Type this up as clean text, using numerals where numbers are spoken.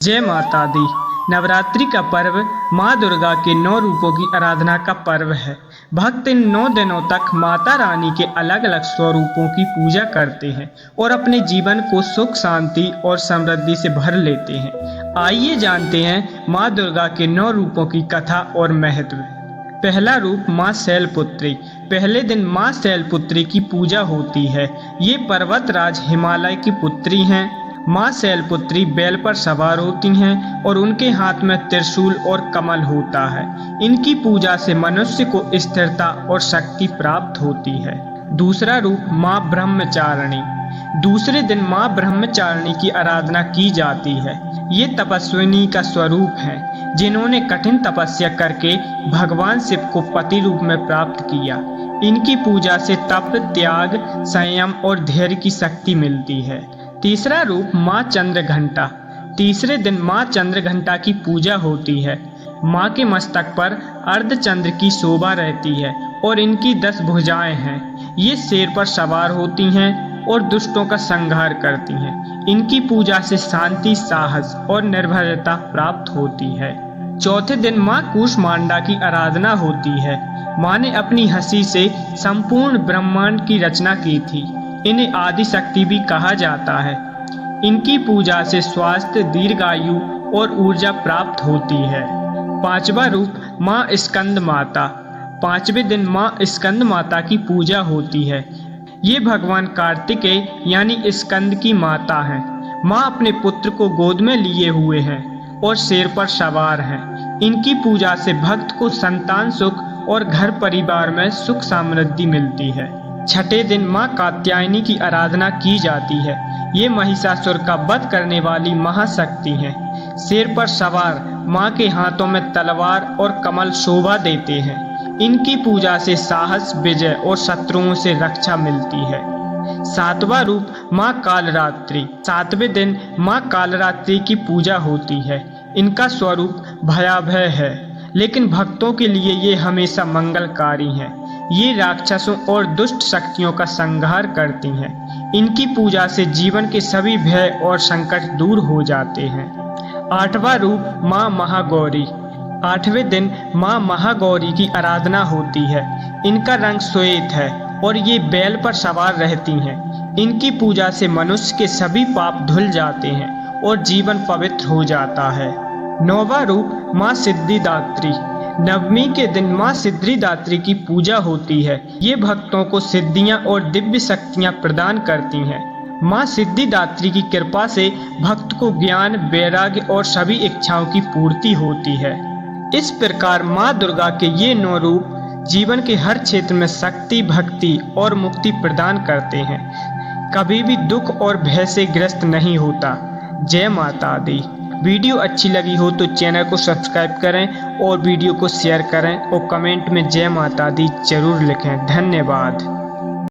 जय माता दी। नवरात्रि का पर्व माँ दुर्गा के 9 रूपों की आराधना का पर्व है। भक्त इन 9 दिनों तक माता रानी के अलग अलग स्वरूपों की पूजा करते हैं और अपने जीवन को सुख शांति और समृद्धि से भर लेते हैं। आइए जानते हैं माँ दुर्गा के 9 रूपों की कथा और महत्व। पहला रूप माँ शैलपुत्री। पहले दिन माँ शैलपुत्री की पूजा होती है। ये पर्वतराज हिमालय की पुत्री हैं। माँ शैलपुत्री बैल पर सवार होती हैं और उनके हाथ में त्रिशूल और कमल होता है। इनकी पूजा से मनुष्य को स्थिरता और शक्ति प्राप्त होती है। दूसरा रूप माँ ब्रह्मचारिणी। दूसरे दिन माँ ब्रह्मचारिणी की आराधना की जाती है। ये तपस्विनी का स्वरूप है जिन्होंने कठिन तपस्या करके भगवान शिव को पति रूप में प्राप्त किया। इनकी पूजा से तप, त्याग, संयम और धैर्य की शक्ति मिलती है। तीसरा रूप माँ चंद्रघंटा। तीसरे दिन माँ चंद्रघंटा की पूजा होती है। माँ के मस्तक पर अर्धचंद्र की शोभा रहती है और इनकी 10 भुजाएं हैं। ये शेर पर सवार होती हैं और दुष्टों का संहार करती हैं। इनकी पूजा से शांति, साहस और निर्भयता प्राप्त होती है। चौथे दिन माँ कूष्मांडा की आराधना होती है। माँ ने अपनी हंसी से संपूर्ण ब्रह्मांड की रचना की थी। इन्हें आदि शक्ति भी कहा जाता है। इनकी पूजा से स्वास्थ्य, दीर्घायु और ऊर्जा प्राप्त होती है। पांचवा रूप माँ स्कंद माता। पांचवें दिन माँ स्कंद माता की पूजा होती है। ये भगवान कार्तिकेय यानी स्कंद की माता हैं। माँ अपने पुत्र को गोद में लिए हुए हैं और शेर पर सवार हैं। इनकी पूजा से भक्त को संतान सुख और घर परिवार में सुख समृद्धि मिलती है। छठे दिन माँ कात्यायनी की आराधना की जाती है। ये महिषासुर का वध करने वाली महाशक्ति हैं। शेर पर सवार माँ के हाथों में तलवार और कमल शोभा देते हैं। इनकी पूजा से साहस, विजय और शत्रुओं से रक्षा मिलती है। सातवां रूप माँ कालरात्रि। सातवें दिन माँ कालरात्रि की पूजा होती है। इनका स्वरूप भयावह है, लेकिन भक्तों के लिए ये हमेशा मंगलकारी हैं। ये राक्षसों और दुष्ट शक्तियों का संहार करती हैं। इनकी पूजा से जीवन के सभी भय और संकट दूर हो जाते हैं। आठवां रूप माँ महागौरी। आठवें दिन माँ महागौरी की आराधना होती है। इनका रंग श्वेत है और ये बैल पर सवार रहती हैं। इनकी पूजा से मनुष्य के सभी पाप धुल जाते हैं और जीवन पवित्र हो जाता है। नौवां रूप माँ सिद्धिदात्री। नवमी के दिन माँ सिद्धिदात्री की पूजा होती है। ये भक्तों को सिद्धियां और दिव्य शक्तियां प्रदान करती हैं। माँ सिद्धिदात्री की कृपा से भक्त को ज्ञान, वैराग्य और सभी इच्छाओं की पूर्ति होती है। इस प्रकार माँ दुर्गा के ये 9 रूप जीवन के हर क्षेत्र में शक्ति, भक्ति और मुक्ति प्रदान करते हैं। कभी भी दुख और भय से ग्रस्त नहीं होता। जय माता दी। वीडियो अच्छी लगी हो तो चैनल को सब्सक्राइब करें और वीडियो को शेयर करें और कमेंट में जय माता दी जरूर लिखें। धन्यवाद।